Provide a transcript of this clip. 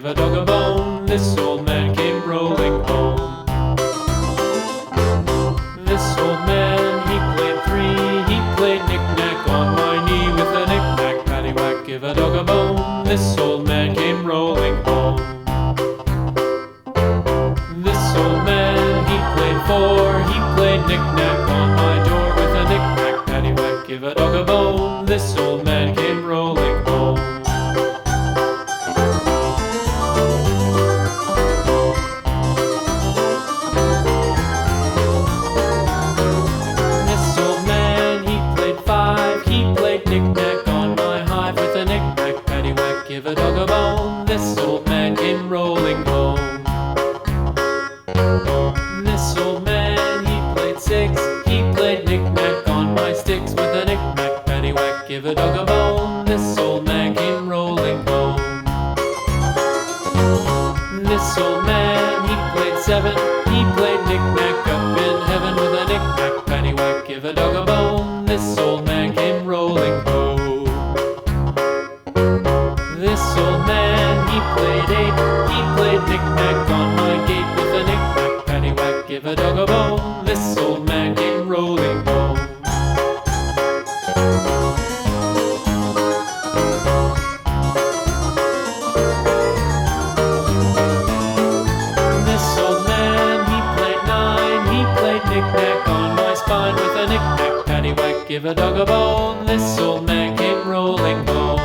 give a dog a bone. This old man came rolling home. This old man, he played three. He played knick-knack on my knee with a knick-knack, paddywhack, give a dog a bone. This old man came rolling home. This old man, he played four. He played knick-knack on my door with a knick-knack, paddywhack, give a dog a bone. This old man came rolling home. This old man, he played five. He played knick-knack on my hive with a knick-knack, paddywhack, give a dog a bone. This old man came rolling home. This old man, he played six. He played knick-knack on my sticks with a knick-knack, paddywhack, give a dog a bone. This old man came rolling home. This old man, he played seven. He played knick-knack up in heaven with a knick-knack, paddywhack, give a dog a bone. This old man came rolling home. This old man, he played eight. He played knick-knack on my gate with a knick-knack, paddywhack, give a dog a bone. This old man came rolling home. This old man, he played nine. He played knick-knack on my spine with a knick-knack, paddywhack, give a dog a bone. This old man came rolling home.